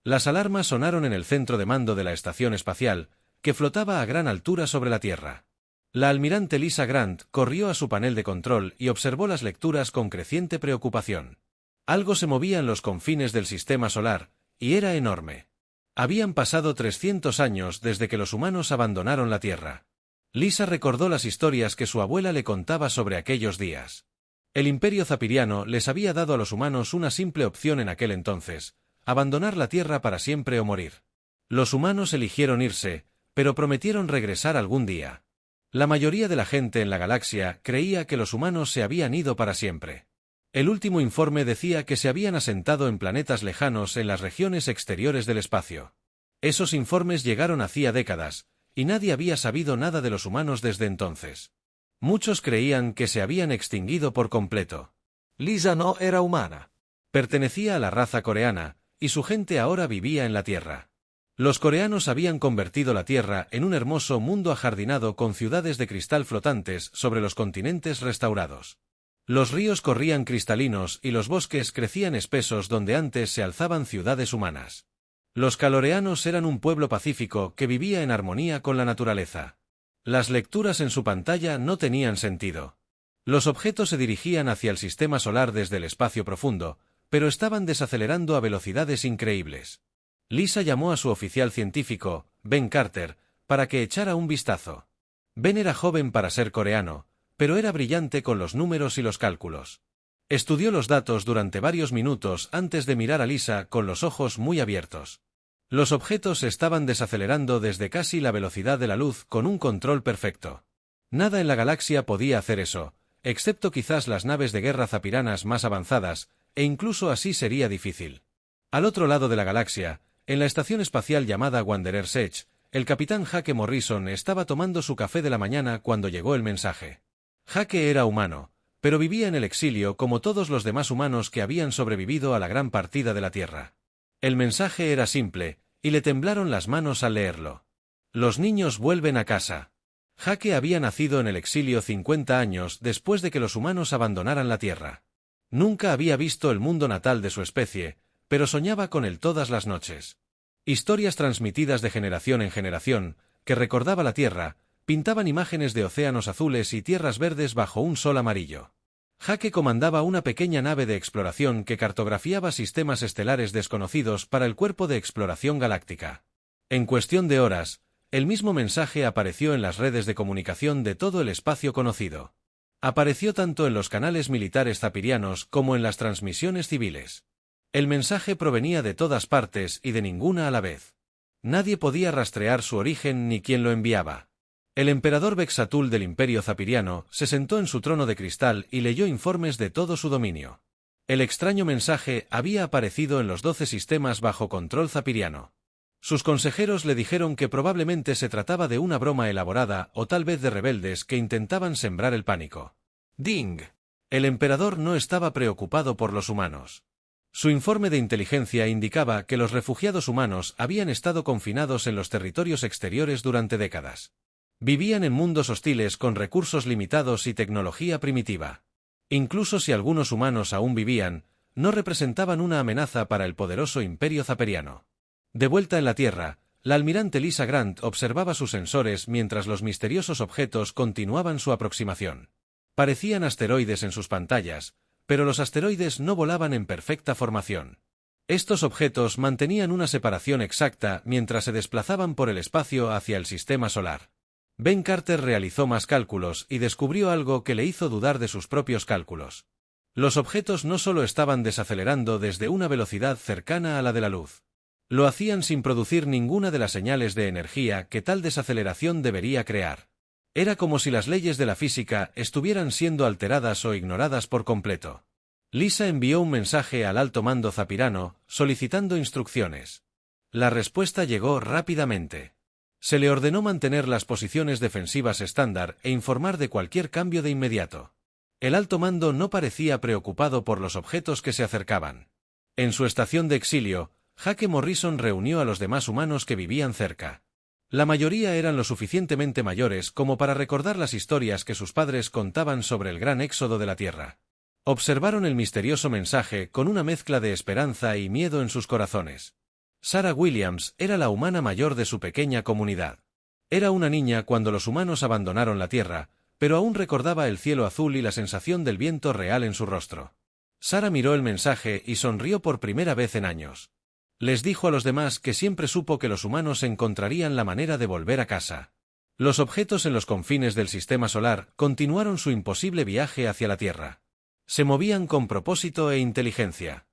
Las alarmas sonaron en el centro de mando de la estación espacial, que flotaba a gran altura sobre la Tierra. La almirante Lisa Grant corrió a su panel de control y observó las lecturas con creciente preocupación. Algo se movía en los confines del sistema solar, y era enorme. Habían pasado 300 años desde que los humanos abandonaron la Tierra. Lisa recordó las historias que su abuela le contaba sobre aquellos días. El Imperio Zapiriano les había dado a los humanos una simple opción en aquel entonces: abandonar la Tierra para siempre o morir. Los humanos eligieron irse, pero prometieron regresar algún día. La mayoría de la gente en la galaxia creía que los humanos se habían ido para siempre. El último informe decía que se habían asentado en planetas lejanos en las regiones exteriores del espacio. Esos informes llegaron hacía décadas, y nadie había sabido nada de los humanos desde entonces. Muchos creían que se habían extinguido por completo. Lisa no era humana. Pertenecía a la raza coreana, y su gente ahora vivía en la Tierra. Los coreanos habían convertido la Tierra en un hermoso mundo ajardinado con ciudades de cristal flotantes sobre los continentes restaurados. Los ríos corrían cristalinos y los bosques crecían espesos donde antes se alzaban ciudades humanas. Los caloreanos eran un pueblo pacífico que vivía en armonía con la naturaleza. Las lecturas en su pantalla no tenían sentido. Los objetos se dirigían hacia el sistema solar desde el espacio profundo, pero estaban desacelerando a velocidades increíbles. Lisa llamó a su oficial científico, Ben Carter, para que echara un vistazo. Ben era joven para ser coreano, pero era brillante con los números y los cálculos. Estudió los datos durante varios minutos antes de mirar a Lisa con los ojos muy abiertos. Los objetos se estaban desacelerando desde casi la velocidad de la luz con un control perfecto. Nada en la galaxia podía hacer eso, excepto quizás las naves de guerra zapiranas más avanzadas, e incluso así sería difícil. Al otro lado de la galaxia, en la estación espacial llamada Wanderer's Edge, el capitán Jake Morrison estaba tomando su café de la mañana cuando llegó el mensaje. Jake era humano, pero vivía en el exilio como todos los demás humanos que habían sobrevivido a la gran partida de la Tierra. El mensaje era simple, y le temblaron las manos al leerlo. Los niños vuelven a casa. Jake había nacido en el exilio 50 años después de que los humanos abandonaran la Tierra. Nunca había visto el mundo natal de su especie, pero soñaba con él todas las noches. Historias transmitidas de generación en generación, que recordaba la Tierra, pintaban imágenes de océanos azules y tierras verdes bajo un sol amarillo. Jake comandaba una pequeña nave de exploración que cartografiaba sistemas estelares desconocidos para el Cuerpo de Exploración Galáctica. En cuestión de horas, el mismo mensaje apareció en las redes de comunicación de todo el espacio conocido. Apareció tanto en los canales militares zapirianos como en las transmisiones civiles. El mensaje provenía de todas partes y de ninguna a la vez. Nadie podía rastrear su origen ni quién lo enviaba. El emperador Vexatul del Imperio Zapiriano se sentó en su trono de cristal y leyó informes de todo su dominio. El extraño mensaje había aparecido en los 12 sistemas bajo control zapiriano. Sus consejeros le dijeron que probablemente se trataba de una broma elaborada o tal vez de rebeldes que intentaban sembrar el pánico. Ding. El emperador no estaba preocupado por los humanos. Su informe de inteligencia indicaba que los refugiados humanos habían estado confinados en los territorios exteriores durante décadas. Vivían en mundos hostiles con recursos limitados y tecnología primitiva. Incluso si algunos humanos aún vivían, no representaban una amenaza para el poderoso Imperio Zapiriano. De vuelta en la Tierra, la almirante Lisa Grant observaba sus sensores mientras los misteriosos objetos continuaban su aproximación. Parecían asteroides en sus pantallas, pero los asteroides no volaban en perfecta formación. Estos objetos mantenían una separación exacta mientras se desplazaban por el espacio hacia el sistema solar. Ben Carter realizó más cálculos y descubrió algo que le hizo dudar de sus propios cálculos. Los objetos no solo estaban desacelerando desde una velocidad cercana a la de la luz. Lo hacían sin producir ninguna de las señales de energía que tal desaceleración debería crear. Era como si las leyes de la física estuvieran siendo alteradas o ignoradas por completo. Lisa envió un mensaje al alto mando zapirano, solicitando instrucciones. La respuesta llegó rápidamente. Se le ordenó mantener las posiciones defensivas estándar e informar de cualquier cambio de inmediato. El alto mando no parecía preocupado por los objetos que se acercaban. En su estación de exilio, Jake Morrison reunió a los demás humanos que vivían cerca. La mayoría eran lo suficientemente mayores como para recordar las historias que sus padres contaban sobre el gran éxodo de la Tierra. Observaron el misterioso mensaje con una mezcla de esperanza y miedo en sus corazones. Sarah Williams era la humana mayor de su pequeña comunidad. Era una niña cuando los humanos abandonaron la Tierra, pero aún recordaba el cielo azul y la sensación del viento real en su rostro. Sarah miró el mensaje y sonrió por primera vez en años. Les dijo a los demás que siempre supo que los humanos encontrarían la manera de volver a casa. Los objetos en los confines del sistema solar continuaron su imposible viaje hacia la Tierra. Se movían con propósito e inteligencia.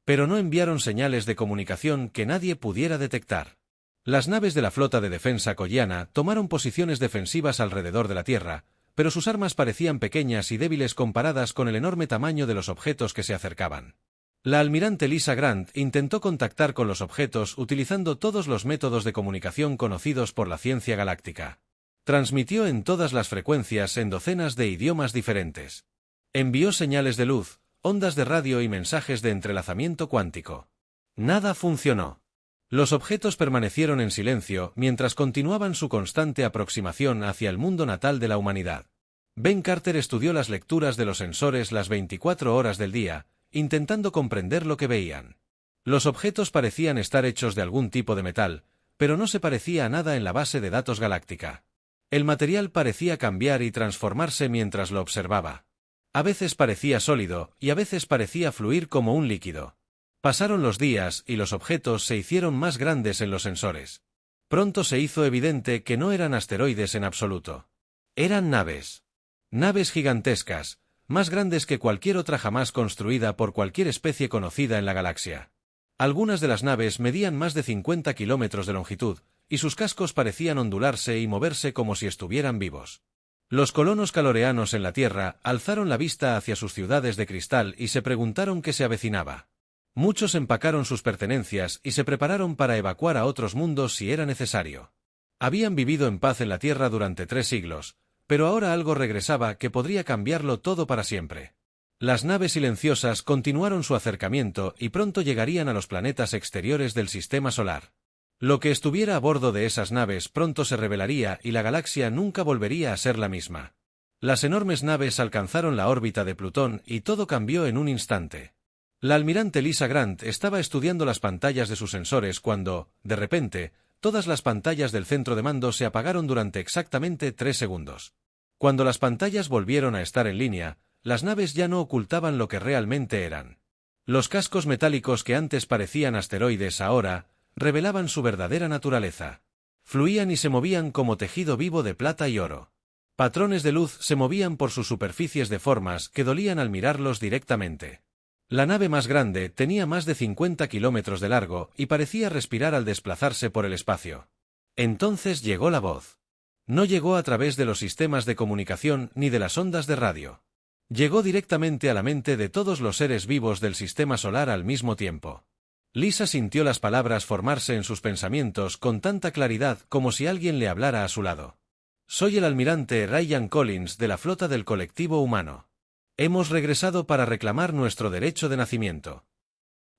Pero no enviaron señales de comunicación que nadie pudiera detectar. Las naves de la flota de defensa Kolliana tomaron posiciones defensivas alrededor de la Tierra, pero sus armas parecían pequeñas y débiles comparadas con el enorme tamaño de los objetos que se acercaban. La almirante Lisa Grant intentó contactar con los objetos utilizando todos los métodos de comunicación conocidos por la ciencia galáctica. Transmitió en todas las frecuencias en docenas de idiomas diferentes. Envió señales de luz, ondas de radio y mensajes de entrelazamiento cuántico. Nada funcionó. Los objetos permanecieron en silencio mientras continuaban su constante aproximación hacia el mundo natal de la humanidad. Ben Carter estudió las lecturas de los sensores las 24 horas del día, intentando comprender lo que veían. Los objetos parecían estar hechos de algún tipo de metal, pero no se parecía a nada en la base de datos galáctica. El material parecía cambiar y transformarse mientras lo observaba. A veces parecía sólido y a veces parecía fluir como un líquido. Pasaron los días y los objetos se hicieron más grandes en los sensores. Pronto se hizo evidente que no eran asteroides en absoluto. Eran naves. Naves gigantescas, más grandes que cualquier otra jamás construida por cualquier especie conocida en la galaxia. Algunas de las naves medían más de 50 kilómetros de longitud, y sus cascos parecían ondularse y moverse como si estuvieran vivos. Los colonos caloreanos en la Tierra alzaron la vista hacia sus ciudades de cristal y se preguntaron qué se avecinaba. Muchos empacaron sus pertenencias y se prepararon para evacuar a otros mundos si era necesario. Habían vivido en paz en la Tierra durante 3 siglos, pero ahora algo regresaba que podría cambiarlo todo para siempre. Las naves silenciosas continuaron su acercamiento y pronto llegarían a los planetas exteriores del sistema solar. Lo que estuviera a bordo de esas naves pronto se revelaría y la galaxia nunca volvería a ser la misma. Las enormes naves alcanzaron la órbita de Plutón y todo cambió en un instante. La almirante Lisa Grant estaba estudiando las pantallas de sus sensores cuando, de repente, todas las pantallas del centro de mando se apagaron durante exactamente 3 segundos. Cuando las pantallas volvieron a estar en línea, las naves ya no ocultaban lo que realmente eran. Los cascos metálicos que antes parecían asteroides ahora revelaban su verdadera naturaleza. Fluían y se movían como tejido vivo de plata y oro. Patrones de luz se movían por sus superficies de formas que dolían al mirarlos directamente. La nave más grande tenía más de 50 kilómetros de largo y parecía respirar al desplazarse por el espacio. Entonces llegó la voz. No llegó a través de los sistemas de comunicación ni de las ondas de radio. Llegó directamente a la mente de todos los seres vivos del sistema solar al mismo tiempo. Lisa sintió las palabras formarse en sus pensamientos con tanta claridad como si alguien le hablara a su lado. Soy el almirante Ryan Collins de la flota del colectivo humano. Hemos regresado para reclamar nuestro derecho de nacimiento.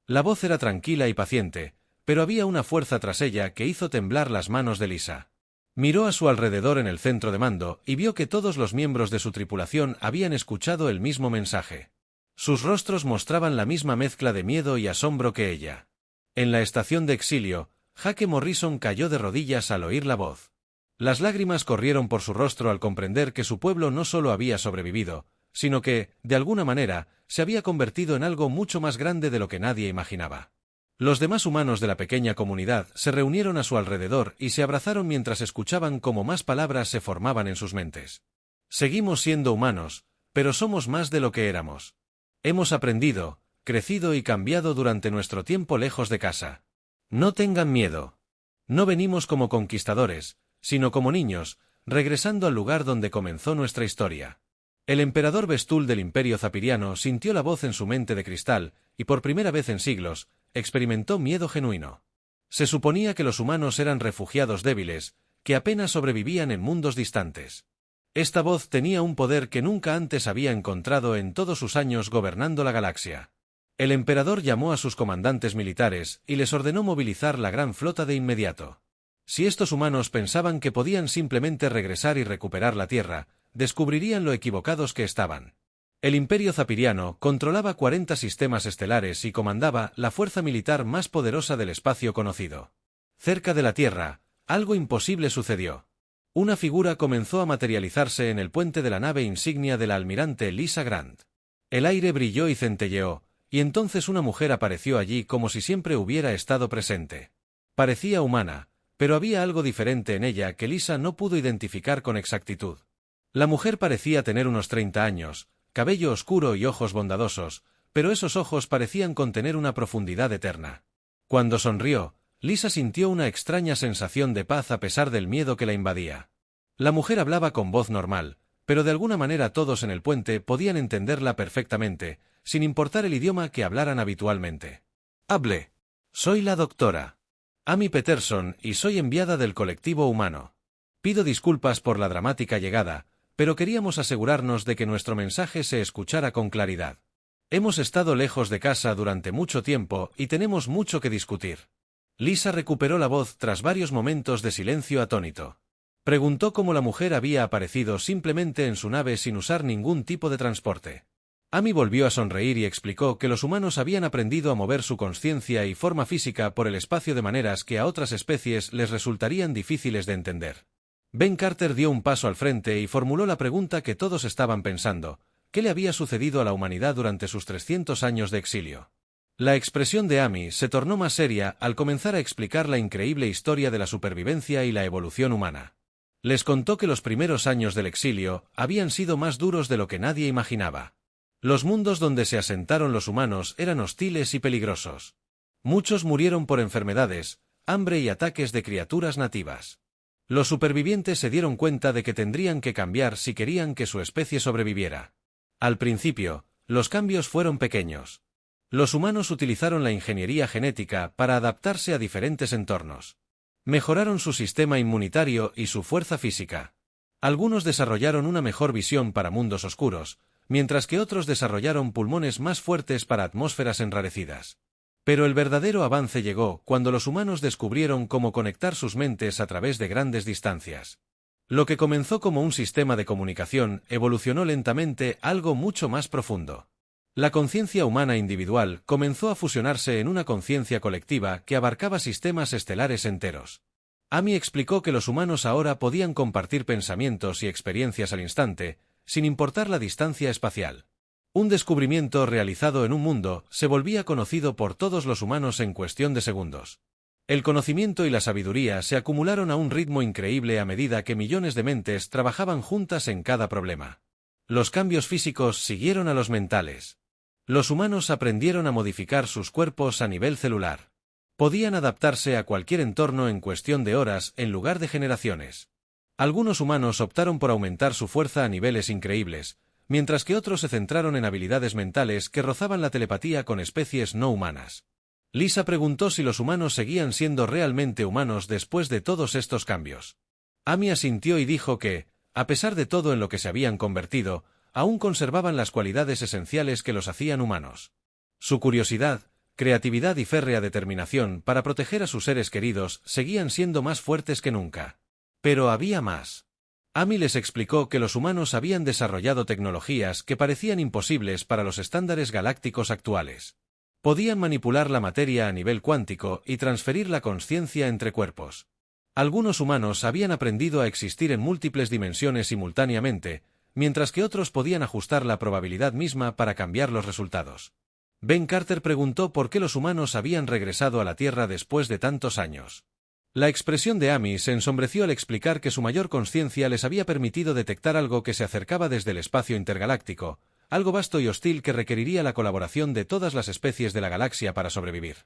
La voz era tranquila y paciente, pero había una fuerza tras ella que hizo temblar las manos de Lisa. Miró a su alrededor en el centro de mando y vio que todos los miembros de su tripulación habían escuchado el mismo mensaje. Sus rostros mostraban la misma mezcla de miedo y asombro que ella. En la estación de exilio, Jake Morrison cayó de rodillas al oír la voz. Las lágrimas corrieron por su rostro al comprender que su pueblo no solo había sobrevivido, sino que, de alguna manera, se había convertido en algo mucho más grande de lo que nadie imaginaba. Los demás humanos de la pequeña comunidad se reunieron a su alrededor y se abrazaron mientras escuchaban cómo más palabras se formaban en sus mentes. Seguimos siendo humanos, pero somos más de lo que éramos. Hemos aprendido, crecido y cambiado durante nuestro tiempo lejos de casa. No tengan miedo. No venimos como conquistadores, sino como niños, regresando al lugar donde comenzó nuestra historia. El emperador Vestul del Imperio Zapiriano sintió la voz en su mente de cristal, y por primera vez en siglos, experimentó miedo genuino. Se suponía que los humanos eran refugiados débiles, que apenas sobrevivían en mundos distantes. Esta voz tenía un poder que nunca antes había encontrado en todos sus años gobernando la galaxia. El emperador llamó a sus comandantes militares y les ordenó movilizar la gran flota de inmediato. Si estos humanos pensaban que podían simplemente regresar y recuperar la Tierra, descubrirían lo equivocados que estaban. El Imperio Zapiriano controlaba 40 sistemas estelares y comandaba la fuerza militar más poderosa del espacio conocido. Cerca de la Tierra, algo imposible sucedió. Una figura comenzó a materializarse en el puente de la nave insignia del almirante Lisa Grant. El aire brilló y centelleó, y entonces una mujer apareció allí como si siempre hubiera estado presente. Parecía humana, pero había algo diferente en ella que Lisa no pudo identificar con exactitud. La mujer parecía tener unos 30 años, cabello oscuro y ojos bondadosos, pero esos ojos parecían contener una profundidad eterna. Cuando sonrió, Lisa sintió una extraña sensación de paz a pesar del miedo que la invadía. La mujer hablaba con voz normal, pero de alguna manera todos en el puente podían entenderla perfectamente, sin importar el idioma que hablaran habitualmente. Hable. Soy la doctora Amy Peterson y soy enviada del colectivo humano. Pido disculpas por la dramática llegada, pero queríamos asegurarnos de que nuestro mensaje se escuchara con claridad. Hemos estado lejos de casa durante mucho tiempo y tenemos mucho que discutir. Lisa recuperó la voz tras varios momentos de silencio atónito. Preguntó cómo la mujer había aparecido simplemente en su nave sin usar ningún tipo de transporte. Amy volvió a sonreír y explicó que los humanos habían aprendido a mover su consciencia y forma física por el espacio de maneras que a otras especies les resultarían difíciles de entender. Ben Carter dio un paso al frente y formuló la pregunta que todos estaban pensando: ¿qué le había sucedido a la humanidad durante sus 300 años de exilio? La expresión de Amy se tornó más seria al comenzar a explicar la increíble historia de la supervivencia y la evolución humana. Les contó que los primeros años del exilio habían sido más duros de lo que nadie imaginaba. Los mundos donde se asentaron los humanos eran hostiles y peligrosos. Muchos murieron por enfermedades, hambre y ataques de criaturas nativas. Los supervivientes se dieron cuenta de que tendrían que cambiar si querían que su especie sobreviviera. Al principio, los cambios fueron pequeños. Los humanos utilizaron la ingeniería genética para adaptarse a diferentes entornos. Mejoraron su sistema inmunitario y su fuerza física. Algunos desarrollaron una mejor visión para mundos oscuros, mientras que otros desarrollaron pulmones más fuertes para atmósferas enrarecidas. Pero el verdadero avance llegó cuando los humanos descubrieron cómo conectar sus mentes a través de grandes distancias. Lo que comenzó como un sistema de comunicación evolucionó lentamente a algo mucho más profundo. La conciencia humana individual comenzó a fusionarse en una conciencia colectiva que abarcaba sistemas estelares enteros. Amy explicó que los humanos ahora podían compartir pensamientos y experiencias al instante, sin importar la distancia espacial. Un descubrimiento realizado en un mundo se volvía conocido por todos los humanos en cuestión de segundos. El conocimiento y la sabiduría se acumularon a un ritmo increíble a medida que millones de mentes trabajaban juntas en cada problema. Los cambios físicos siguieron a los mentales. Los humanos aprendieron a modificar sus cuerpos a nivel celular. Podían adaptarse a cualquier entorno en cuestión de horas en lugar de generaciones. Algunos humanos optaron por aumentar su fuerza a niveles increíbles, mientras que otros se centraron en habilidades mentales que rozaban la telepatía con especies no humanas. Lisa preguntó si los humanos seguían siendo realmente humanos después de todos estos cambios. Amy asintió y dijo que, a pesar de todo en lo que se habían convertido, aún conservaban las cualidades esenciales que los hacían humanos. Su curiosidad, creatividad y férrea determinación para proteger a sus seres queridos seguían siendo más fuertes que nunca. Pero había más. Amy les explicó que los humanos habían desarrollado tecnologías que parecían imposibles para los estándares galácticos actuales. Podían manipular la materia a nivel cuántico y transferir la consciencia entre cuerpos. Algunos humanos habían aprendido a existir en múltiples dimensiones simultáneamente, mientras que otros podían ajustar la probabilidad misma para cambiar los resultados. Ben Carter preguntó por qué los humanos habían regresado a la Tierra después de tantos años. La expresión de Amy se ensombreció al explicar que su mayor consciencia les había permitido detectar algo que se acercaba desde el espacio intergaláctico, algo vasto y hostil que requeriría la colaboración de todas las especies de la galaxia para sobrevivir.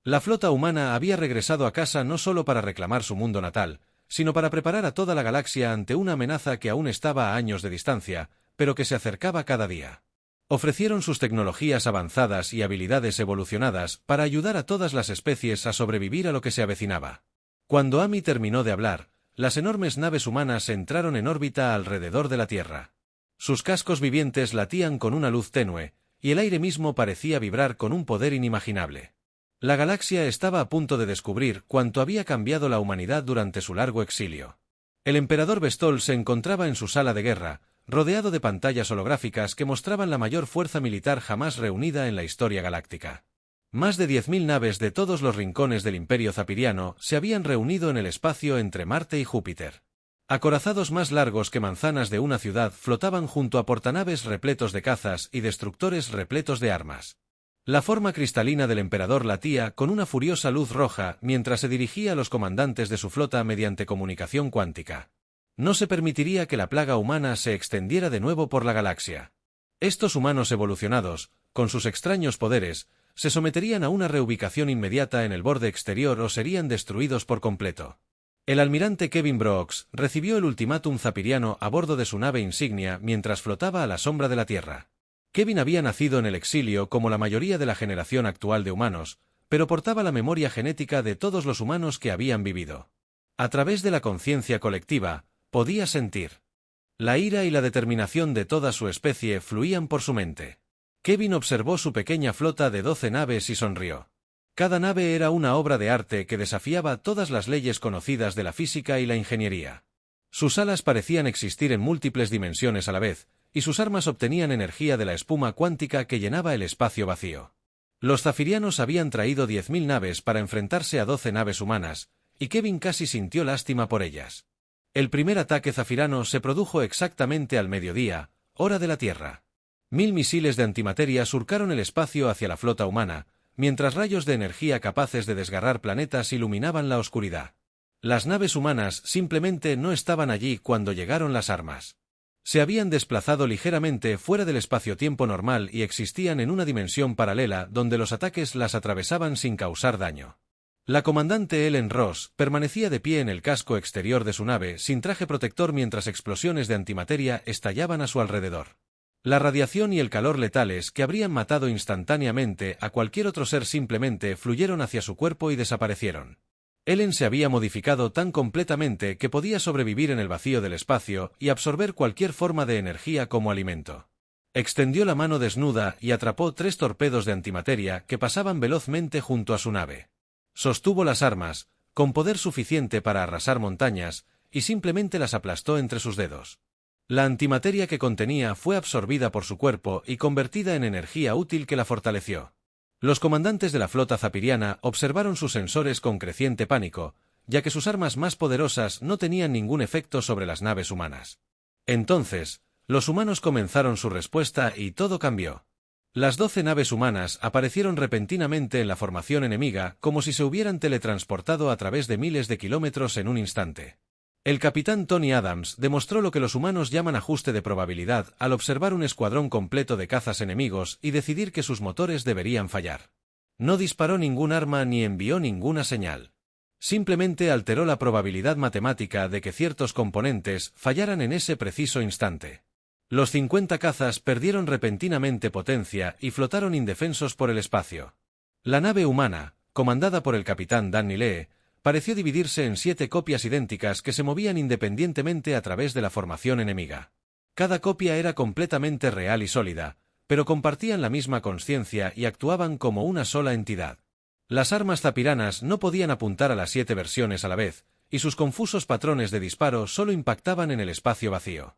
La flota humana había regresado a casa no solo para reclamar su mundo natal, sino para preparar a toda la galaxia ante una amenaza que aún estaba a años de distancia, pero que se acercaba cada día. Ofrecieron sus tecnologías avanzadas y habilidades evolucionadas para ayudar a todas las especies a sobrevivir a lo que se avecinaba. Cuando Amy terminó de hablar, las enormes naves humanas entraron en órbita alrededor de la Tierra. Sus cascos vivientes latían con una luz tenue, y el aire mismo parecía vibrar con un poder inimaginable. La galaxia estaba a punto de descubrir cuánto había cambiado la humanidad durante su largo exilio. El emperador Bestol se encontraba en su sala de guerra, rodeado de pantallas holográficas que mostraban la mayor fuerza militar jamás reunida en la historia galáctica. Más de 10.000 naves de todos los rincones del Imperio Zapiriano se habían reunido en el espacio entre Marte y Júpiter. Acorazados más largos que manzanas de una ciudad flotaban junto a portanaves repletos de cazas y destructores repletos de armas. La forma cristalina del emperador latía con una furiosa luz roja mientras se dirigía a los comandantes de su flota mediante comunicación cuántica. No se permitiría que la plaga humana se extendiera de nuevo por la galaxia. Estos humanos evolucionados, con sus extraños poderes, se someterían a una reubicación inmediata en el borde exterior o serían destruidos por completo. El almirante Kevin Brooks recibió el ultimátum zapiriano a bordo de su nave insignia mientras flotaba a la sombra de la Tierra. Kevin había nacido en el exilio como la mayoría de la generación actual de humanos, pero portaba la memoria genética de todos los humanos que habían vivido. A través de la conciencia colectiva, podía sentir. La ira y la determinación de toda su especie fluían por su mente. Kevin observó su pequeña flota de 12 naves y sonrió. Cada nave era una obra de arte que desafiaba todas las leyes conocidas de la física y la ingeniería. Sus alas parecían existir en múltiples dimensiones a la vez, y sus armas obtenían energía de la espuma cuántica que llenaba el espacio vacío. Los zafirianos habían traído 10.000 naves para enfrentarse a 12 naves humanas, y Kevin casi sintió lástima por ellas. El primer ataque zafirano se produjo exactamente al mediodía, hora de la Tierra. 1000 misiles de antimateria surcaron el espacio hacia la flota humana, mientras rayos de energía capaces de desgarrar planetas iluminaban la oscuridad. Las naves humanas simplemente no estaban allí cuando llegaron las armas. Se habían desplazado ligeramente fuera del espacio-tiempo normal y existían en una dimensión paralela donde los ataques las atravesaban sin causar daño. La comandante Ellen Ross permanecía de pie en el casco exterior de su nave sin traje protector mientras explosiones de antimateria estallaban a su alrededor. La radiación y el calor letales que habrían matado instantáneamente a cualquier otro ser simplemente fluyeron hacia su cuerpo y desaparecieron. Ellen se había modificado tan completamente que podía sobrevivir en el vacío del espacio y absorber cualquier forma de energía como alimento. Extendió la mano desnuda y atrapó 3 torpedos de antimateria que pasaban velozmente junto a su nave. Sostuvo las armas, con poder suficiente para arrasar montañas, y simplemente las aplastó entre sus dedos. La antimateria que contenía fue absorbida por su cuerpo y convertida en energía útil que la fortaleció. Los comandantes de la flota zapiriana observaron sus sensores con creciente pánico, ya que sus armas más poderosas no tenían ningún efecto sobre las naves humanas. Entonces, los humanos comenzaron su respuesta y todo cambió. Las 12 naves humanas aparecieron repentinamente en la formación enemiga como si se hubieran teletransportado a través de miles de kilómetros en un instante. El capitán Tony Adams demostró lo que los humanos llaman ajuste de probabilidad al observar un escuadrón completo de cazas enemigos y decidir que sus motores deberían fallar. No disparó ningún arma ni envió ninguna señal. Simplemente alteró la probabilidad matemática de que ciertos componentes fallaran en ese preciso instante. Los 50 cazas perdieron repentinamente potencia y flotaron indefensos por el espacio. La nave humana, comandada por el capitán Danny Lee, pareció dividirse en 7 copias idénticas que se movían independientemente a través de la formación enemiga. Cada copia era completamente real y sólida, pero compartían la misma consciencia y actuaban como una sola entidad. Las armas zapiranas no podían apuntar a las 7 versiones a la vez, y sus confusos patrones de disparo solo impactaban en el espacio vacío.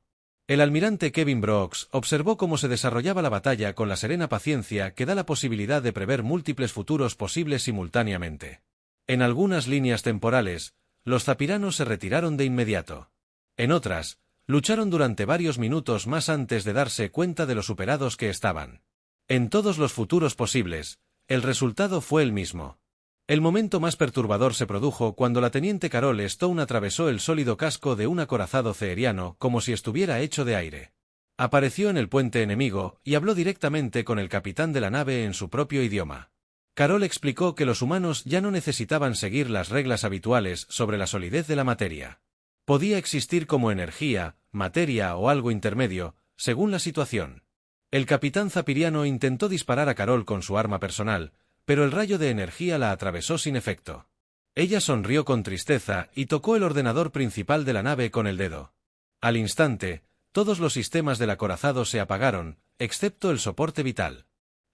El almirante Kevin Brooks observó cómo se desarrollaba la batalla con la serena paciencia que da la posibilidad de prever múltiples futuros posibles simultáneamente. En algunas líneas temporales, los zapiranos se retiraron de inmediato. En otras, lucharon durante varios minutos más antes de darse cuenta de lo superados que estaban. En todos los futuros posibles, el resultado fue el mismo. El momento más perturbador se produjo cuando la teniente Carol Stone atravesó el sólido casco de un acorazado ceeriano como si estuviera hecho de aire. Apareció en el puente enemigo y habló directamente con el capitán de la nave en su propio idioma. Carol explicó que los humanos ya no necesitaban seguir las reglas habituales sobre la solidez de la materia. Podía existir como energía, materia o algo intermedio, según la situación. El capitán zapiriano intentó disparar a Carol con su arma personal, pero el rayo de energía la atravesó sin efecto. Ella sonrió con tristeza y tocó el ordenador principal de la nave con el dedo. Al instante, todos los sistemas del acorazado se apagaron, excepto el soporte vital.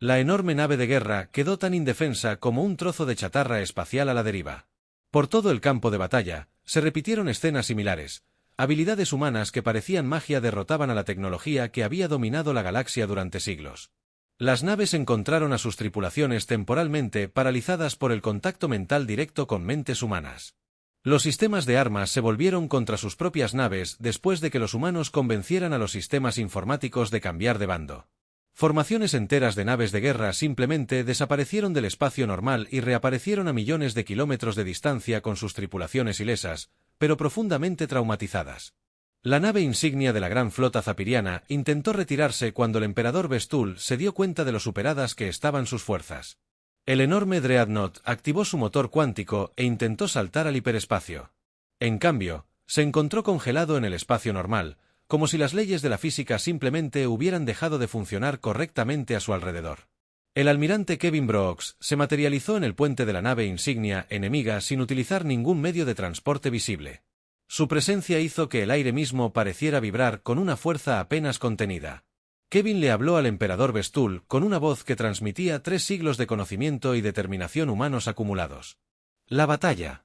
La enorme nave de guerra quedó tan indefensa como un trozo de chatarra espacial a la deriva. Por todo el campo de batalla, se repitieron escenas similares. Habilidades humanas que parecían magia derrotaban a la tecnología que había dominado la galaxia durante siglos. Las naves encontraron a sus tripulaciones temporalmente paralizadas por el contacto mental directo con mentes humanas. Los sistemas de armas se volvieron contra sus propias naves después de que los humanos convencieran a los sistemas informáticos de cambiar de bando. Formaciones enteras de naves de guerra simplemente desaparecieron del espacio normal y reaparecieron a millones de kilómetros de distancia con sus tripulaciones ilesas, pero profundamente traumatizadas. La nave insignia de la gran flota zapiriana intentó retirarse cuando el emperador Bestul se dio cuenta de lo superadas que estaban sus fuerzas. El enorme Dreadnought activó su motor cuántico e intentó saltar al hiperespacio. En cambio, se encontró congelado en el espacio normal, como si las leyes de la física simplemente hubieran dejado de funcionar correctamente a su alrededor. El almirante Kevin Brooks se materializó en el puente de la nave insignia enemiga sin utilizar ningún medio de transporte visible. Su presencia hizo que el aire mismo pareciera vibrar con una fuerza apenas contenida. Kevin le habló al emperador Bestul con una voz que transmitía 3 siglos de conocimiento y determinación humanos acumulados. La batalla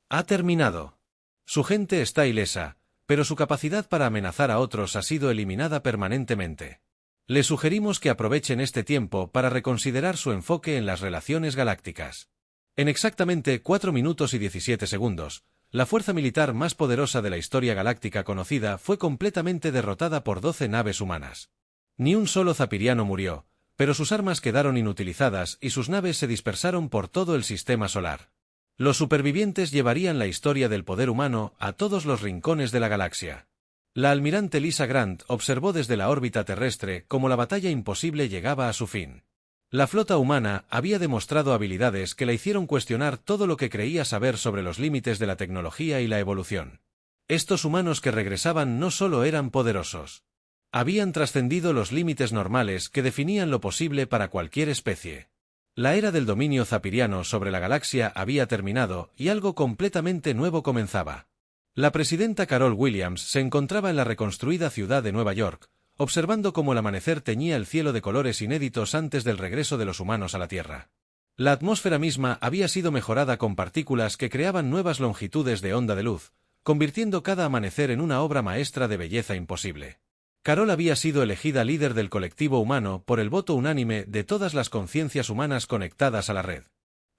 ha terminado. Su gente está ilesa, pero su capacidad para amenazar a otros ha sido eliminada permanentemente. Le sugerimos que aprovechen este tiempo para reconsiderar su enfoque en las relaciones galácticas. En exactamente 4 minutos y 17 segundos, la fuerza militar más poderosa de la historia galáctica conocida fue completamente derrotada por 12 naves humanas. Ni un solo zapiriano murió, pero sus armas quedaron inutilizadas y sus naves se dispersaron por todo el sistema solar. Los supervivientes llevarían la historia del poder humano a todos los rincones de la galaxia. La almirante Lisa Grant observó desde la órbita terrestre cómo la batalla imposible llegaba a su fin. La flota humana había demostrado habilidades que la hicieron cuestionar todo lo que creía saber sobre los límites de la tecnología y la evolución. Estos humanos que regresaban no solo eran poderosos. Habían trascendido los límites normales que definían lo posible para cualquier especie. La era del dominio zapiriano sobre la galaxia había terminado y algo completamente nuevo comenzaba. La presidenta Carol Williams se encontraba en la reconstruida ciudad de Nueva York, observando cómo el amanecer teñía el cielo de colores inéditos antes del regreso de los humanos a la Tierra. La atmósfera misma había sido mejorada con partículas que creaban nuevas longitudes de onda de luz, convirtiendo cada amanecer en una obra maestra de belleza imposible. Carol había sido elegida líder del colectivo humano por el voto unánime de todas las conciencias humanas conectadas a la red.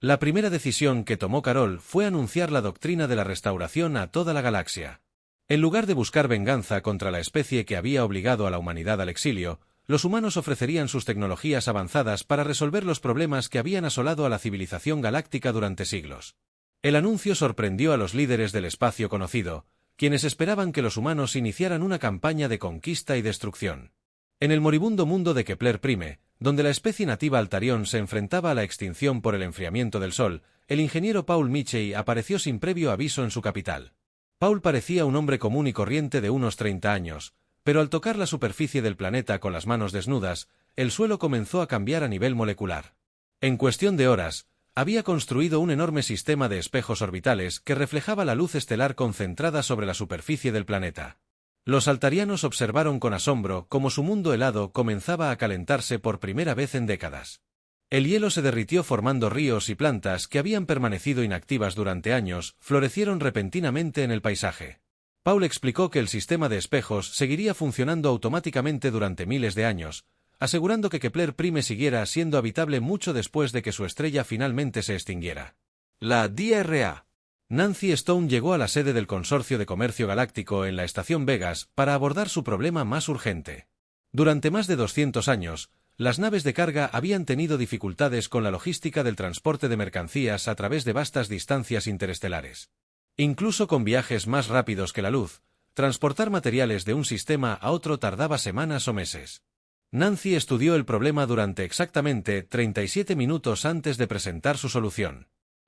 La primera decisión que tomó Carol fue anunciar la doctrina de la restauración a toda la galaxia. En lugar de buscar venganza contra la especie que había obligado a la humanidad al exilio, los humanos ofrecerían sus tecnologías avanzadas para resolver los problemas que habían asolado a la civilización galáctica durante siglos. El anuncio sorprendió a los líderes del espacio conocido, quienes esperaban que los humanos iniciaran una campaña de conquista y destrucción. En el moribundo mundo de Kepler Prime, donde la especie nativa Altarión se enfrentaba a la extinción por el enfriamiento del Sol, el ingeniero Paul Mitchell apareció sin previo aviso en su capital. Paul parecía un hombre común y corriente de unos 30 años, pero al tocar la superficie del planeta con las manos desnudas, el suelo comenzó a cambiar a nivel molecular. En cuestión de horas, había construido un enorme sistema de espejos orbitales que reflejaba la luz estelar concentrada sobre la superficie del planeta. Los altarianos observaron con asombro cómo su mundo helado comenzaba a calentarse por primera vez en décadas. El hielo se derritió formando ríos y plantas que habían permanecido inactivas durante años, florecieron repentinamente en el paisaje. Paul explicó que el sistema de espejos seguiría funcionando automáticamente durante miles de años, asegurando que Kepler Prime siguiera siendo habitable mucho después de que su estrella finalmente se extinguiera. La DRA. Nancy Stone llegó a la sede del Consorcio de Comercio Galáctico en la Estación Vegas para abordar su problema más urgente. Durante más de 200 años, las naves de carga habían tenido dificultades con la logística del transporte de mercancías a través de vastas distancias interestelares. Incluso con viajes más rápidos que la luz, transportar materiales de un sistema a otro tardaba semanas o meses. Nancy estudió el problema durante exactamente 37 minutos antes de presentar su solución.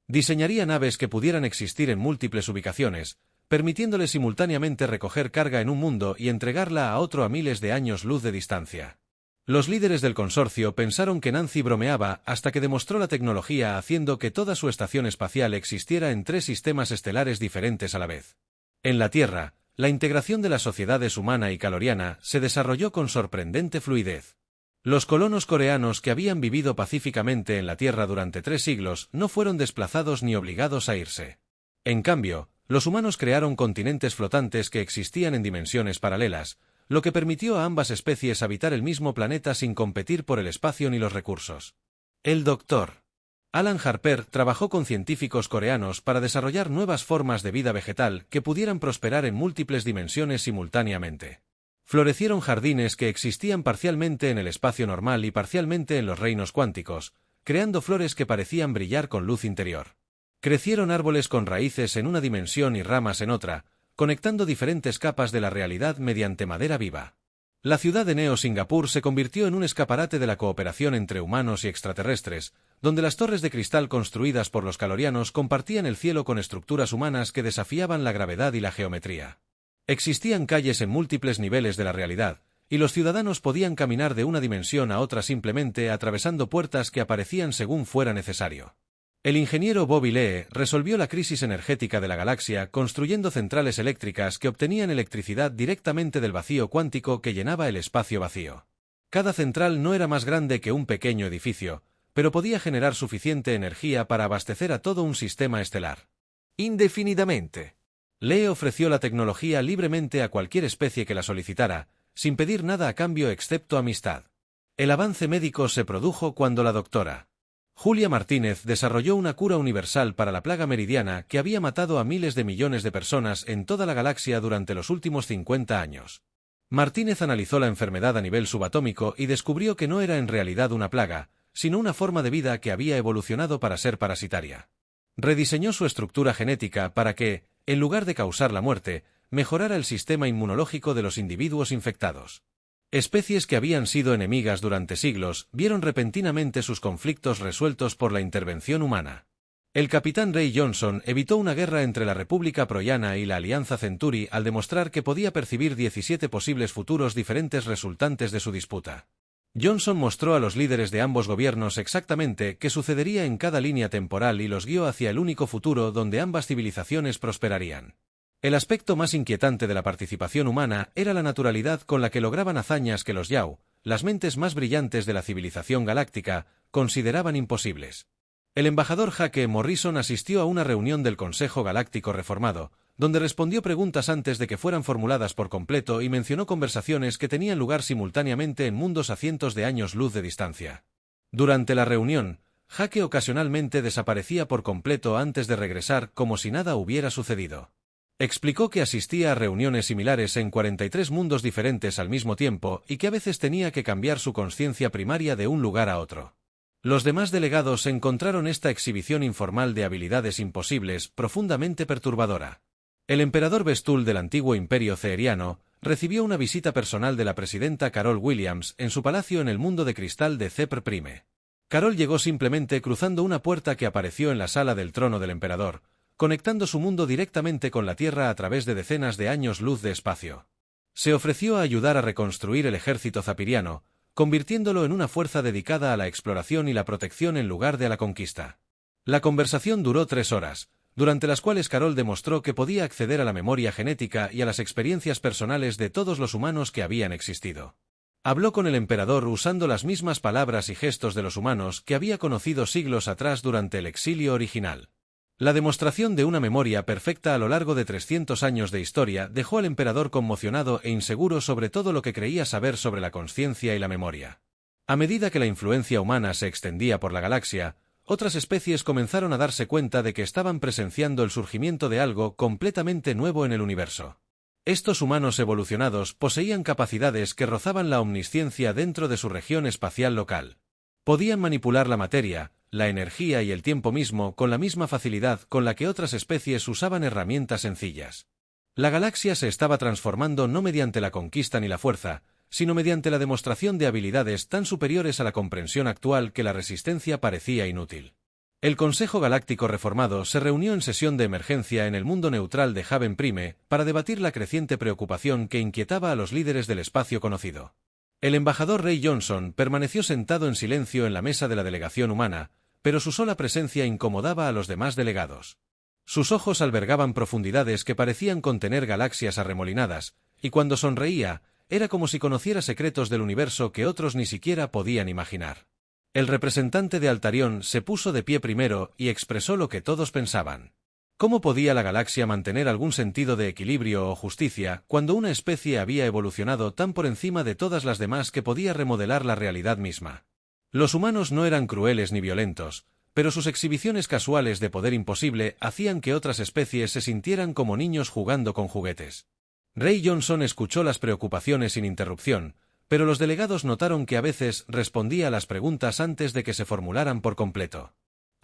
Diseñaría naves que pudieran existir en múltiples ubicaciones, permitiéndole simultáneamente recoger carga en un mundo y entregarla a otro a miles de años luz de distancia. Los líderes del consorcio pensaron que Nancy bromeaba hasta que demostró la tecnología haciendo que toda su estación espacial existiera en 3 sistemas estelares diferentes a la vez. En la Tierra, la integración de las sociedades humana y caloriana se desarrolló con sorprendente fluidez. Los colonos coreanos que habían vivido pacíficamente en la Tierra durante 3 siglos no fueron desplazados ni obligados a irse. En cambio, Los humanos crearon continentes flotantes que existían en dimensiones paralelas, lo que permitió a ambas especies habitar el mismo planeta sin competir por el espacio ni los recursos. El Dr. Alan Harper trabajó con científicos coreanos para desarrollar nuevas formas de vida vegetal que pudieran prosperar en múltiples dimensiones simultáneamente. Florecieron jardines que existían parcialmente en el espacio normal y parcialmente en los reinos cuánticos, creando flores que parecían brillar con luz interior. Crecieron árboles con raíces en una dimensión y ramas en otra, conectando diferentes capas de la realidad mediante madera viva. La ciudad de Neo Singapur se convirtió en un escaparate de la cooperación entre humanos y extraterrestres, donde las torres de cristal construidas por los calorianos compartían el cielo con estructuras humanas que desafiaban la gravedad y la geometría. Existían calles en múltiples niveles de la realidad, y los ciudadanos podían caminar de una dimensión a otra simplemente atravesando puertas que aparecían según fuera necesario. El ingeniero Bobby Lee resolvió la crisis energética de la galaxia construyendo centrales eléctricas que obtenían electricidad directamente del vacío cuántico que llenaba el espacio vacío. Cada central no era más grande que un pequeño edificio, pero podía generar suficiente energía para abastecer a todo un sistema estelar. Indefinidamente. Lee ofreció la tecnología libremente a cualquier especie que la solicitara, sin pedir nada a cambio excepto amistad. El avance médico se produjo cuando la doctora Julia Martínez desarrolló una cura universal para la plaga meridiana que había matado a miles de millones de personas en toda la galaxia durante los últimos 50 años. Martínez analizó la enfermedad a nivel subatómico y descubrió que no era en realidad una plaga, sino una forma de vida que había evolucionado para ser parasitaria. Rediseñó su estructura genética para que, en lugar de causar la muerte, mejorara el sistema inmunológico de los individuos infectados. Especies que habían sido enemigas durante siglos vieron repentinamente sus conflictos resueltos por la intervención humana. El capitán Ray Johnson evitó una guerra entre la República Proyana y la Alianza Centauri al demostrar que podía percibir 17 posibles futuros diferentes resultantes de su disputa. Johnson mostró a los líderes de ambos gobiernos exactamente qué sucedería en cada línea temporal y los guió hacia el único futuro donde ambas civilizaciones prosperarían. El aspecto más inquietante de la participación humana era la naturalidad con la que lograban hazañas que los Yao, las mentes más brillantes de la civilización galáctica, consideraban imposibles. El embajador Jake Morrison asistió a una reunión del Consejo Galáctico Reformado, donde respondió preguntas antes de que fueran formuladas por completo y mencionó conversaciones que tenían lugar simultáneamente en mundos a cientos de años luz de distancia. Durante la reunión, Jake ocasionalmente desaparecía por completo antes de regresar como si nada hubiera sucedido. Explicó que asistía a reuniones similares en 43 mundos diferentes al mismo tiempo y que a veces tenía que cambiar su conciencia primaria de un lugar a otro. Los demás delegados encontraron esta exhibición informal de habilidades imposibles profundamente perturbadora. El emperador Bestul del antiguo imperio ceeriano recibió una visita personal de la presidenta Carol Williams en su palacio en el mundo de cristal de Cepr Prime. Carol llegó simplemente cruzando una puerta que apareció en la sala del trono del emperador, conectando su mundo directamente con la Tierra a través de decenas de años luz de espacio. Se ofreció a ayudar a reconstruir el ejército zapiriano, convirtiéndolo en una fuerza dedicada a la exploración y la protección en lugar de a la conquista. La conversación duró 3 horas, durante las cuales Carol demostró que podía acceder a la memoria genética y a las experiencias personales de todos los humanos que habían existido. Habló con el emperador usando las mismas palabras y gestos de los humanos que había conocido siglos atrás durante el exilio original. La demostración de una memoria perfecta a lo largo de 300 años de historia dejó al emperador conmocionado e inseguro sobre todo lo que creía saber sobre la consciencia y la memoria. A medida que la influencia humana se extendía por la galaxia, otras especies comenzaron a darse cuenta de que estaban presenciando el surgimiento de algo completamente nuevo en el universo. Estos humanos evolucionados poseían capacidades que rozaban la omnisciencia dentro de su región espacial local. Podían manipular la materia, la energía y el tiempo mismo con la misma facilidad con la que otras especies usaban herramientas sencillas. La galaxia se estaba transformando no mediante la conquista ni la fuerza, sino mediante la demostración de habilidades tan superiores a la comprensión actual que la resistencia parecía inútil. El Consejo Galáctico Reformado se reunió en sesión de emergencia en el mundo neutral de Haven Prime para debatir la creciente preocupación que inquietaba a los líderes del espacio conocido. El embajador Ray Johnson permaneció sentado en silencio en la mesa de la delegación humana, pero su sola presencia incomodaba a los demás delegados. Sus ojos albergaban profundidades que parecían contener galaxias arremolinadas, y cuando sonreía, era como si conociera secretos del universo que otros ni siquiera podían imaginar. El representante de Altarión se puso de pie primero y expresó lo que todos pensaban. ¿Cómo podía la galaxia mantener algún sentido de equilibrio o justicia cuando una especie había evolucionado tan por encima de todas las demás que podía remodelar la realidad misma? Los humanos no eran crueles ni violentos, pero sus exhibiciones casuales de poder imposible hacían que otras especies se sintieran como niños jugando con juguetes. Ray Johnson escuchó las preocupaciones sin interrupción, pero los delegados notaron que a veces respondía a las preguntas antes de que se formularan por completo.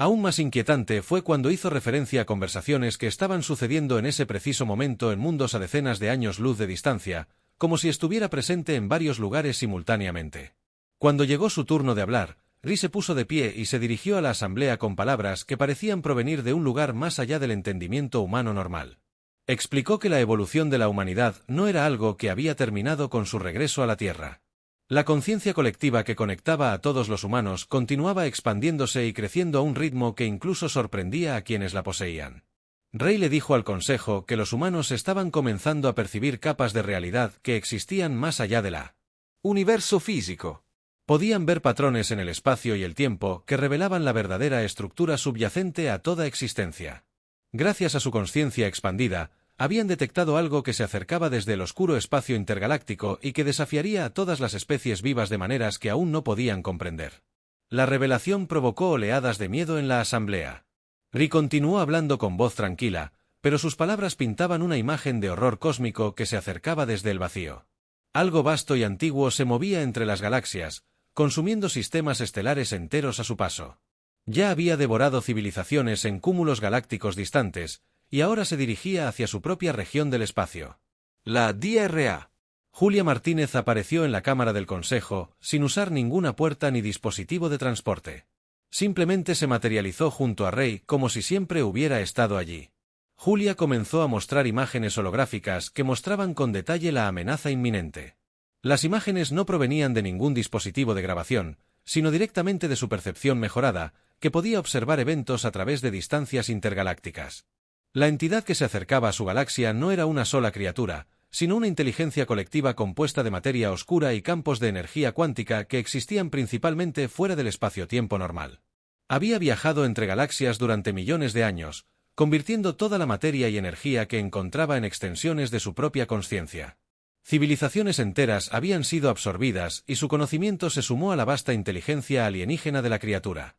Aún más inquietante fue cuando hizo referencia a conversaciones que estaban sucediendo en ese preciso momento en mundos a decenas de años luz de distancia, como si estuviera presente en varios lugares simultáneamente. Cuando llegó su turno de hablar, Ri se puso de pie y se dirigió a la asamblea con palabras que parecían provenir de un lugar más allá del entendimiento humano normal. Explicó que la evolución de la humanidad no era algo que había terminado con su regreso a la Tierra. La conciencia colectiva que conectaba a todos los humanos continuaba expandiéndose y creciendo a un ritmo que incluso sorprendía a quienes la poseían. Rey le dijo al Consejo que los humanos estaban comenzando a percibir capas de realidad que existían más allá de la universo físico. Podían ver patrones en el espacio y el tiempo que revelaban la verdadera estructura subyacente a toda existencia. Gracias a su conciencia expandida, habían detectado algo que se acercaba desde el oscuro espacio intergaláctico y que desafiaría a todas las especies vivas de maneras que aún no podían comprender. La revelación provocó oleadas de miedo en la asamblea. Ri continuó hablando con voz tranquila, pero sus palabras pintaban una imagen de horror cósmico que se acercaba desde el vacío. Algo vasto y antiguo se movía entre las galaxias, consumiendo sistemas estelares enteros a su paso. Ya había devorado civilizaciones en cúmulos galácticos distantes, y ahora se dirigía hacia su propia región del espacio. La DRA. Julia Martínez apareció en la Cámara del Consejo, sin usar ninguna puerta ni dispositivo de transporte. Simplemente se materializó junto a Rey como si siempre hubiera estado allí. Julia comenzó a mostrar imágenes holográficas que mostraban con detalle la amenaza inminente. Las imágenes no provenían de ningún dispositivo de grabación, sino directamente de su percepción mejorada, que podía observar eventos a través de distancias intergalácticas. La entidad que se acercaba a su galaxia no era una sola criatura, sino una inteligencia colectiva compuesta de materia oscura y campos de energía cuántica que existían principalmente fuera del espacio-tiempo normal. Había viajado entre galaxias durante millones de años, convirtiendo toda la materia y energía que encontraba en extensiones de su propia consciencia. Civilizaciones enteras habían sido absorbidas y su conocimiento se sumó a la vasta inteligencia alienígena de la criatura.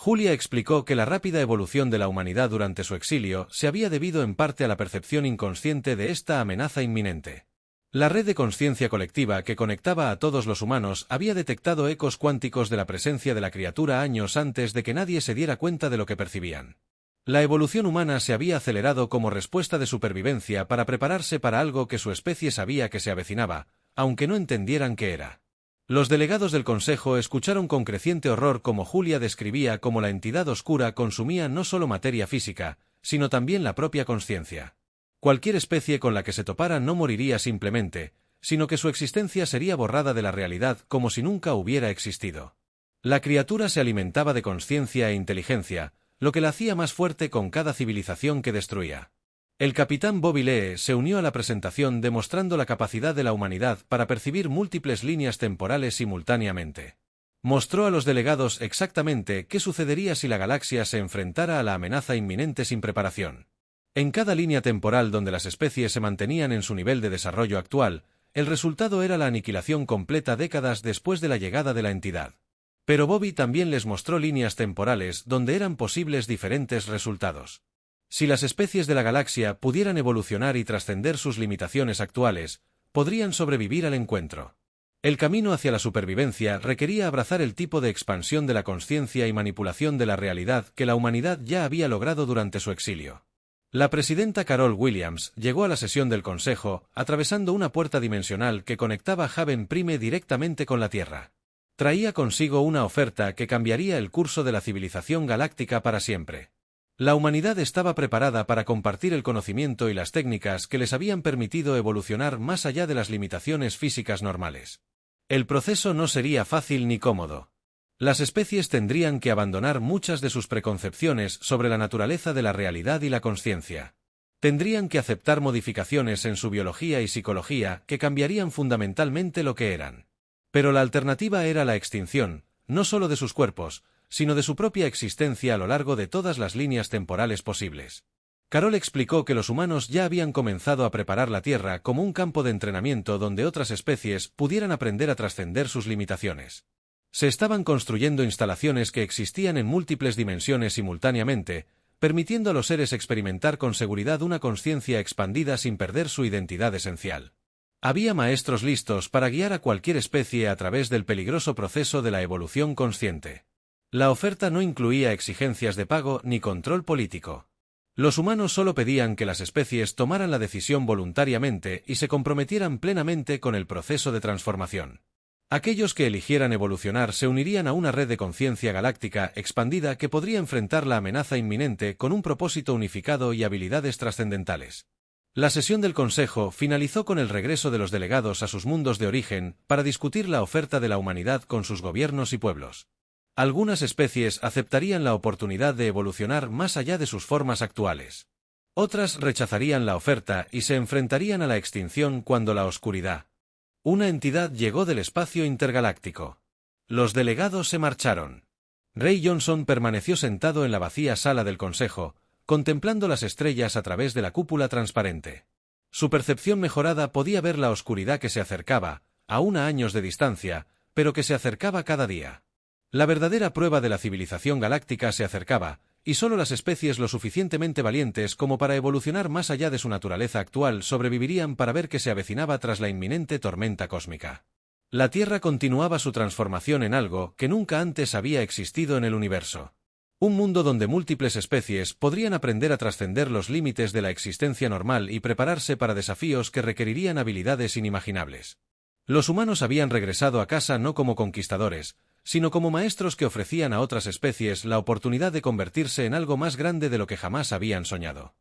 Julia explicó que la rápida evolución de la humanidad durante su exilio se había debido en parte a la percepción inconsciente de esta amenaza inminente. La red de conciencia colectiva que conectaba a todos los humanos había detectado ecos cuánticos de la presencia de la criatura años antes de que nadie se diera cuenta de lo que percibían. La evolución humana se había acelerado como respuesta de supervivencia para prepararse para algo que su especie sabía que se avecinaba, aunque no entendieran qué era. Los delegados del Consejo escucharon con creciente horror cómo Julia describía cómo la entidad oscura consumía no solo materia física, sino también la propia consciencia. Cualquier especie con la que se topara no moriría simplemente, sino que su existencia sería borrada de la realidad como si nunca hubiera existido. La criatura se alimentaba de consciencia e inteligencia, lo que la hacía más fuerte con cada civilización que destruía. El capitán Bobby Lee se unió a la presentación demostrando la capacidad de la humanidad para percibir múltiples líneas temporales simultáneamente. Mostró a los delegados exactamente qué sucedería si la galaxia se enfrentara a la amenaza inminente sin preparación. En cada línea temporal donde las especies se mantenían en su nivel de desarrollo actual, el resultado era la aniquilación completa décadas después de la llegada de la entidad. Pero Bobby también les mostró líneas temporales donde eran posibles diferentes resultados. Si las especies de la galaxia pudieran evolucionar y trascender sus limitaciones actuales, podrían sobrevivir al encuentro. El camino hacia la supervivencia requería abrazar el tipo de expansión de la consciencia y manipulación de la realidad que la humanidad ya había logrado durante su exilio. La presidenta Carol Williams llegó a la sesión del Consejo atravesando una puerta dimensional que conectaba Haven Prime directamente con la Tierra. Traía consigo una oferta que cambiaría el curso de la civilización galáctica para siempre. La humanidad estaba preparada para compartir el conocimiento y las técnicas que les habían permitido evolucionar más allá de las limitaciones físicas normales. El proceso no sería fácil ni cómodo. Las especies tendrían que abandonar muchas de sus preconcepciones sobre la naturaleza de la realidad y la consciencia. Tendrían que aceptar modificaciones en su biología y psicología que cambiarían fundamentalmente lo que eran. Pero la alternativa era la extinción, no solo de sus cuerpos, sino de su propia existencia a lo largo de todas las líneas temporales posibles. Carol explicó que los humanos ya habían comenzado a preparar la Tierra como un campo de entrenamiento donde otras especies pudieran aprender a trascender sus limitaciones. Se estaban construyendo instalaciones que existían en múltiples dimensiones simultáneamente, permitiendo a los seres experimentar con seguridad una conciencia expandida sin perder su identidad esencial. Había maestros listos para guiar a cualquier especie a través del peligroso proceso de la evolución consciente. La oferta no incluía exigencias de pago ni control político. Los humanos solo pedían que las especies tomaran la decisión voluntariamente y se comprometieran plenamente con el proceso de transformación. Aquellos que eligieran evolucionar se unirían a una red de conciencia galáctica expandida que podría enfrentar la amenaza inminente con un propósito unificado y habilidades trascendentales. La sesión del Consejo finalizó con el regreso de los delegados a sus mundos de origen para discutir la oferta de la humanidad con sus gobiernos y pueblos. Algunas especies aceptarían la oportunidad de evolucionar más allá de sus formas actuales. Otras rechazarían la oferta y se enfrentarían a la extinción cuando la oscuridad. Una entidad llegó del espacio intergaláctico. Los delegados se marcharon. Ray Johnson permaneció sentado en la vacía sala del Consejo, contemplando las estrellas a través de la cúpula transparente. Su percepción mejorada podía ver la oscuridad que se acercaba, aún a años de distancia, pero que se acercaba cada día. La verdadera prueba de la civilización galáctica se acercaba, y solo las especies lo suficientemente valientes como para evolucionar más allá de su naturaleza actual sobrevivirían para ver qué se avecinaba tras la inminente tormenta cósmica. La Tierra continuaba su transformación en algo que nunca antes había existido en el universo. Un mundo donde múltiples especies podrían aprender a trascender los límites de la existencia normal y prepararse para desafíos que requerirían habilidades inimaginables. Los humanos habían regresado a casa no como conquistadores, sino como maestros que ofrecían a otras especies la oportunidad de convertirse en algo más grande de lo que jamás habían soñado.